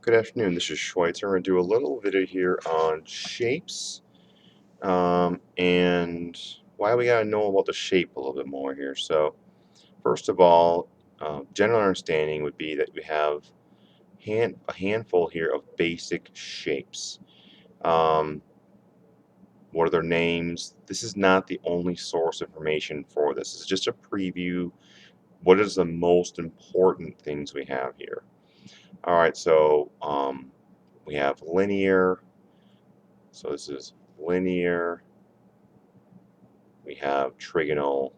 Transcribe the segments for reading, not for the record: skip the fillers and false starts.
Good afternoon, this is Schweitzer. I'm going to do a little video here on shapes and why we got to know about the shape a little bit more here. So first of all, general understanding would be that we have a handful here of basic shapes. Um, what are their names? This is not the only source of information for this. It's just a preview. What is the most important things we have here? Alright, so we have linear. So this is linear. We have trigonal,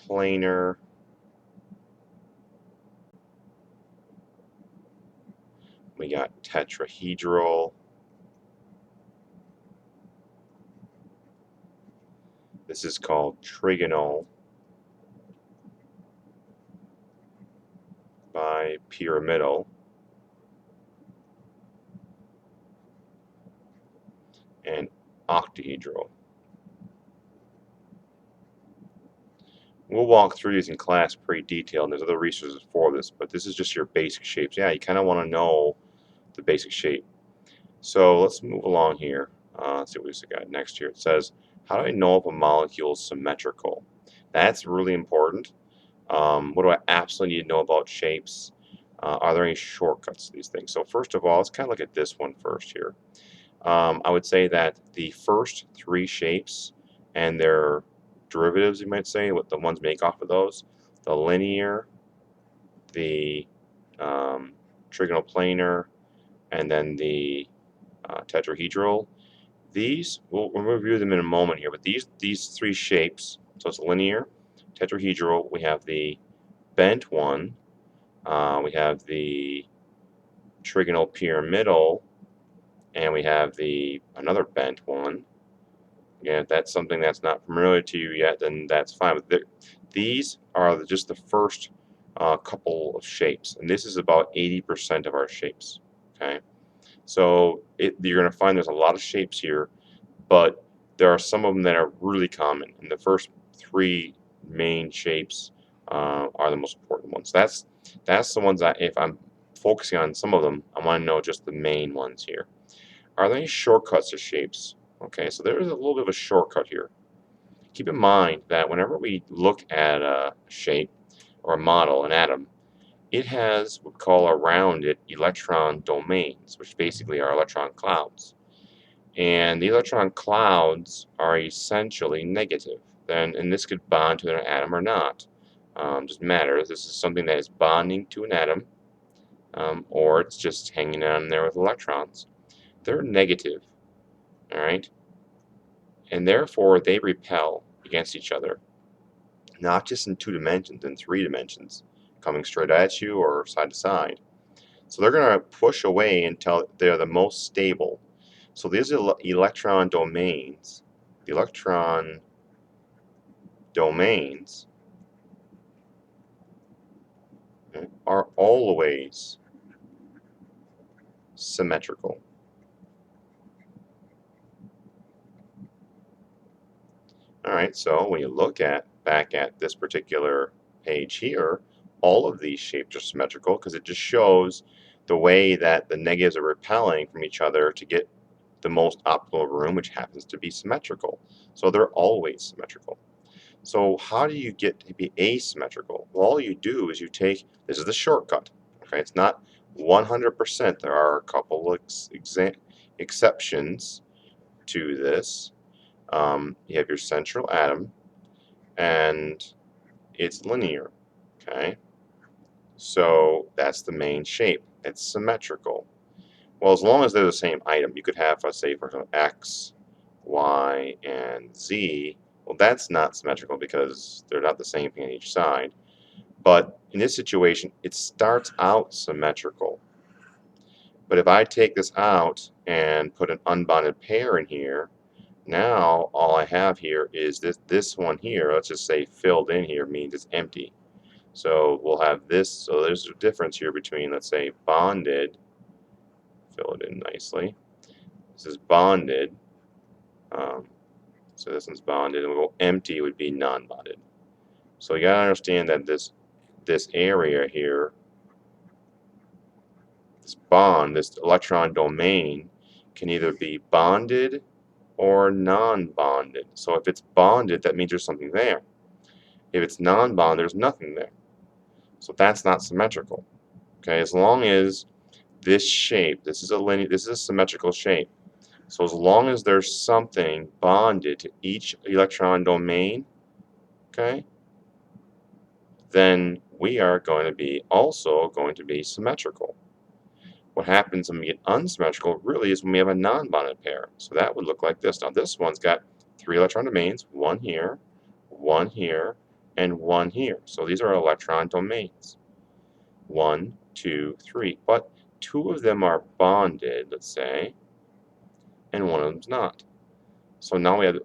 planar, we got tetrahedral. This is called trigonal, bipyramidal, and octahedral. We'll walk through these in class pretty detailed, and there's other resources for this, but this is just your basic shapes. Yeah, you kind of want to know the basic shape. So let's move along here. Let's see what we got next here. It says, how do I know if a molecule is symmetrical? That's really important. What do I absolutely need to know about shapes? Are there any shortcuts to these things? So first of all, let's kind of look at this one first here. I would say that the first three shapes and their derivatives, you might say, what the ones make off of those, the linear, the trigonal planar, and then the tetrahedral. These, we'll review them in a moment here, but these three shapes, so it's linear, tetrahedral, we have the bent one, we have the trigonal pyramidal, and we have the another bent one. Again, if that's something that's not familiar to you yet, then that's fine. But these are just the first couple of shapes, and this is about 80% of our shapes. Okay, so you're going to find there's a lot of shapes here, but there are some of them that are really common, and the first three main shapes are the most important ones. That's the ones that if I'm focusing on some of them, I want to know just the main ones here. Are there any shortcuts to shapes? Okay, so there is a little bit of a shortcut here. Keep in mind that whenever we look at a shape or a model, an atom, it has what we call around it electron domains, which basically are electron clouds. And the electron clouds are essentially negative. And this could bond to an atom or not. Doesn't matter. This is something that is bonding to an atom, or it's just hanging on there with electrons. They're negative, all right? And therefore they repel against each other, not just in 2 dimensions, in 3 dimensions, coming straight at you or side to side. So they're going to push away until they're the most stable. So these electron domains, the electron domains are always symmetrical. Alright, so when you look back at this particular page here, all of these shapes are symmetrical because it just shows the way that the negatives are repelling from each other to get the most optimal room, which happens to be symmetrical. So they're always symmetrical. So how do you get to be asymmetrical? Well, all you do is this is the shortcut. Okay, it's not 100%. There are a couple of exceptions to this. You have your central atom, and it's linear. Okay, so that's the main shape. It's symmetrical. Well, as long as they're the same item, you could have, let's say, for example, X, Y, and Z. Well, that's not symmetrical because they're not the same thing on each side. But in this situation, it starts out symmetrical. But if I take this out and put an unbounded pair in here, now all I have here is this one here, let's just say filled in here means it's empty. So we'll have this, so there's a difference here between, let's say, bonded, fill it in nicely. This is bonded, so this one's bonded, and we'll go empty would be non-bonded. So you gotta understand that this area here, this bond, this electron domain, can either be bonded or non-bonded. So if it's bonded, that means there's something there. If it's non-bonded, there's nothing there. So that's not symmetrical. Okay, as long as this shape, this is a symmetrical shape. So as long as there's something bonded to each electron domain, okay, then we are going to be also going to be symmetrical. What happens when we get unsymmetrical really is when we have a non-bonded pair. So that would look like this. Now this one's got 3 electron domains, one here, and one here. So these are electron domains. 1, 2, 3. But 2 of them are bonded, let's say, and one of them's not. So now we have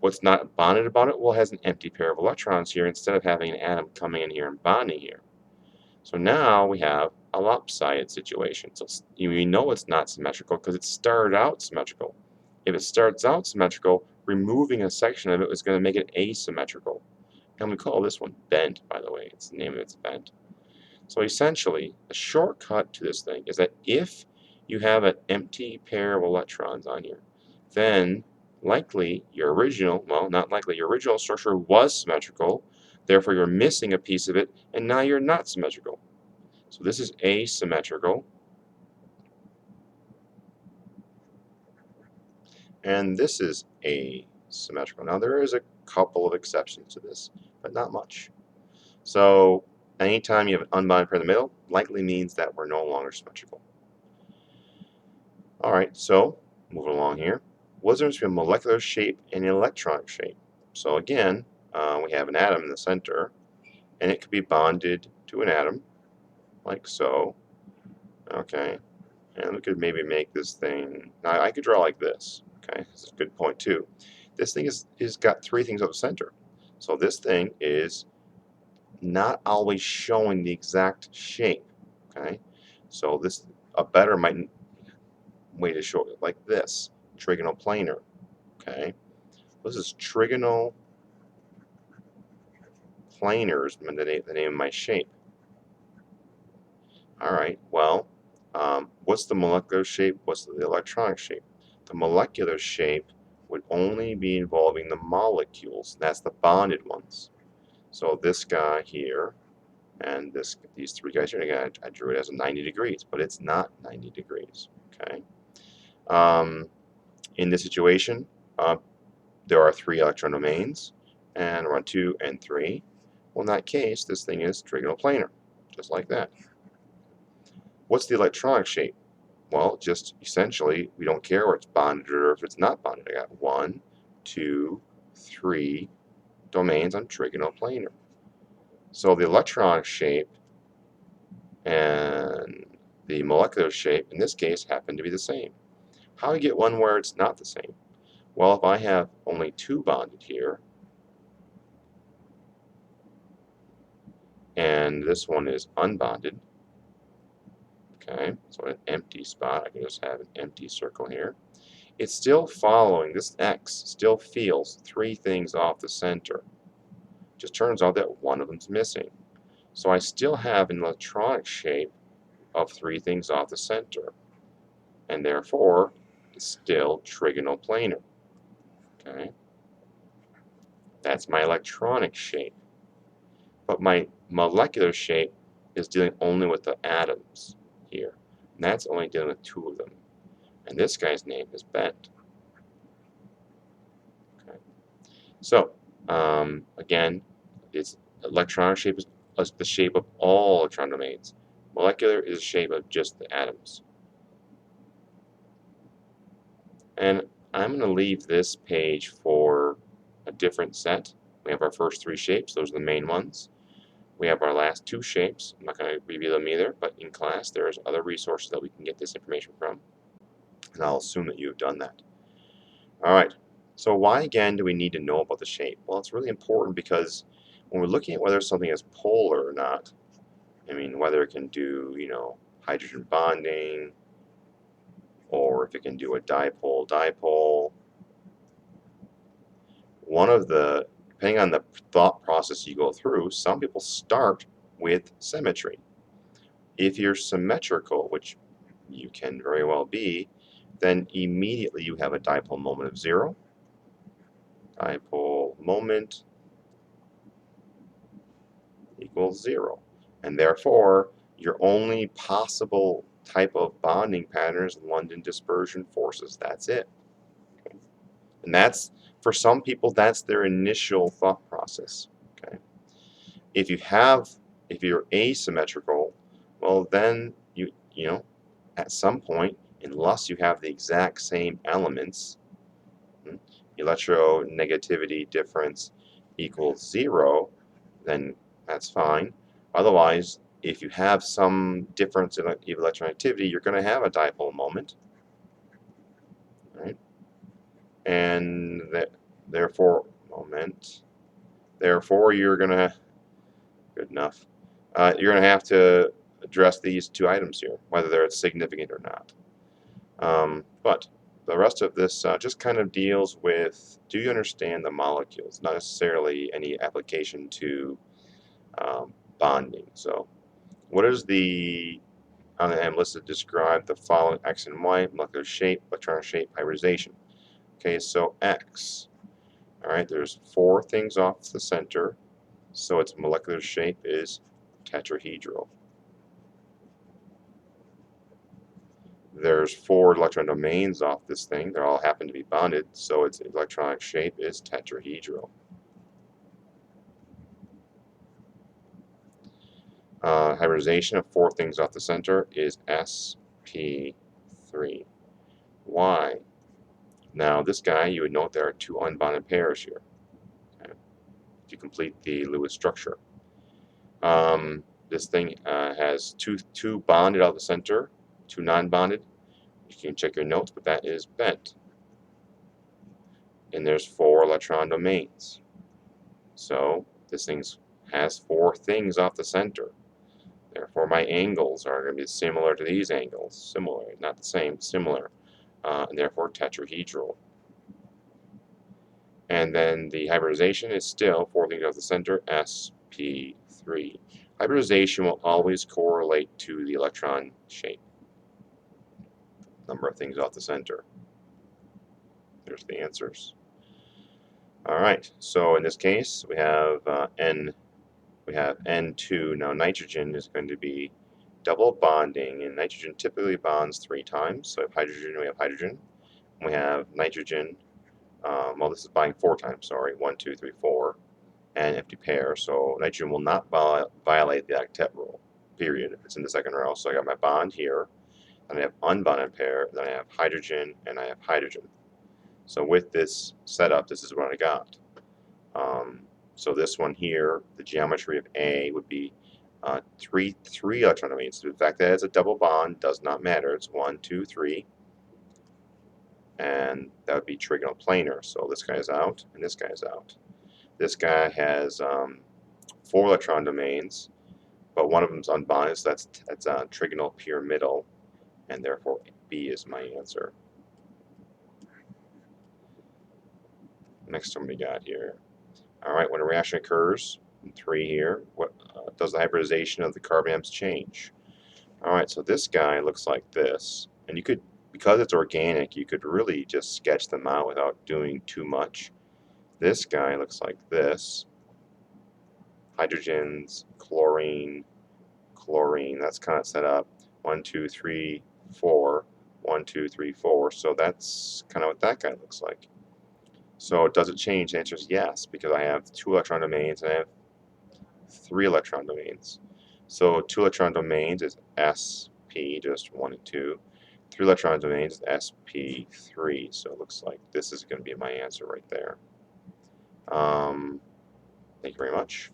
what's not bonded about it? Well, it has an empty pair of electrons here instead of having an atom coming in here and bonding here. So now we have a lopsided situation. So we know it's not symmetrical because it started out symmetrical. If it starts out symmetrical, removing a section of it is going to make it asymmetrical. And we call this one bent, by the way. It's the name of it's bent. So essentially, a shortcut to this thing is that if you have an empty pair of electrons on here, then likely your original, well, not likely, your original structure was symmetrical, therefore you're missing a piece of it, and now you're not symmetrical. So this is asymmetrical, and this is asymmetrical. Now there is a couple of exceptions to this, but not much. So anytime you have an unbounded pair in the middle, likely means that we're no longer symmetrical. Alright, so moving along here. What's the difference between molecular shape and electronic shape? So again, we have an atom in the center, and it could be bonded to an atom, like so. Okay, and we could maybe make this thing, now I could draw like this. Okay, this is a good point too. This thing is got 3 things at the center. So this thing is not always showing the exact shape. Okay, so this a better way to show it like this, trigonal planar. Okay, this is trigonal planar is the name of my shape. All right, well, what's the molecular shape? What's the electronic shape? The molecular shape would only be involving the molecules. That's the bonded ones. So this guy here and these 3 guys here, again, I drew it as a 90 degrees, but it's not 90 degrees. Okay. In this situation, there are 3 electron domains, and we're on 2 and 3. Well, in that case, this thing is trigonal planar, just like that. What's the electronic shape? Well, just essentially, we don't care where it's bonded or if it's not bonded. I got 1, 2, 3 domains on trigonal planar. So the electronic shape and the molecular shape, in this case, happen to be the same. How do you get one where it's not the same? Well, if I have only 2 bonded here, and this one is unbonded, okay, so an empty spot, I can just have an empty circle here. It's still following, this X still feels 3 things off the center. Just turns out that one of them's missing. So I still have an electronic shape of 3 things off the center, and therefore it's still trigonal planar. Okay, that's my electronic shape. But my molecular shape is dealing only with the atoms here, and that's only dealing with 2 of them. And this guy's name is bent. Okay, so again, its electronic shape is the shape of all electron domains. Molecular is the shape of just the atoms. And I'm going to leave this page for a different set. We have our first 3 shapes. Those are the main ones. We have our last 2 shapes. I'm not going to review them either, but in class there's other resources that we can get this information from. And I'll assume that you've done that. Alright, so why again do we need to know about the shape? Well, it's really important because when we're looking at whether something is polar or not, I mean, whether it can do, hydrogen bonding, or if it can do a dipole, depending on the thought process you go through, some people start with symmetry. If you're symmetrical, which you can very well be, then immediately you have a dipole moment of 0. Dipole moment equals 0. And therefore, your only possible type of bonding pattern is London dispersion forces. That's it. And that's, for some people, that's their initial thought process. Okay. If you have, if you're asymmetrical, well then you know, at some point, unless you have the exact same elements, electronegativity difference equals 0, then that's fine. Otherwise, if you have some difference in electronegativity, you're going to have a dipole moment, right? And therefore, therefore you're going to, good enough, you're going to have to address these two items here, whether they're significant or not. But the rest of this just kind of deals with, do you understand the molecules? Not necessarily any application to bonding. So what is the, on the end listed, describe the following X and Y, molecular shape, electron shape, hybridization. Okay, so X, all right, there's 4 things off the center, so its molecular shape is tetrahedral. There's 4 electron domains off this thing. They all happen to be bonded, so its electronic shape is tetrahedral. Hybridization of 4 things off the center is sp3. Why? Now this guy, you would note there are 2 unbonded pairs here, okay, to complete the Lewis structure. This thing has two bonded out of the center, 2 non-bonded. You can check your notes, but that is bent. And there's 4 electron domains. So this thing has 4 things off the center. Therefore, my angles are going to be similar to these angles. Similar, not the same, similar. And therefore tetrahedral. And then the hybridization is still 4 things off the center, sp3. Hybridization will always correlate to the electron shape. Number of things off the center. There's the answers. All right, so in this case, we have we have N2. Now nitrogen is going to be double bonding, and nitrogen typically bonds 3 times. So we have hydrogen, we have hydrogen. We have nitrogen, well this is bonding 4 times, sorry, 1, 2, 3, 4, and empty pair. So nitrogen will not violate the octet rule, period. It's in the second row. So I got my bond here, and I have unbonded pair, then I have hydrogen, and I have hydrogen. So with this setup, this is what I got. So this one here, the geometry of A would be three electron domains. The fact that it's a double bond does not matter. It's 1, 2, 3, and that would be trigonal planar. So this guy is out, and this guy is out. This guy has 4 electron domains, but one of them is unbonded, so that's trigonal pyramidal, and therefore B is my answer. Next one we got here. All right, when a reaction occurs, 3 here, what does the hybridization of the carbon atoms change? All right, so this guy looks like this, and you could, because it's organic, you could really just sketch them out without doing too much. This guy looks like this. Hydrogens, chlorine, chlorine, that's kind of set up. 1, 2, 3, 4. 1, 2, 3, 4. So that's kind of what that guy looks like. So does it change? The answer is yes, because I have 2 electron domains and I have 3 electron domains. So 2 electron domains is sp, just 1 and 2. 3 electron domains is sp3. So it looks like this is going to be my answer right there. Thank you very much.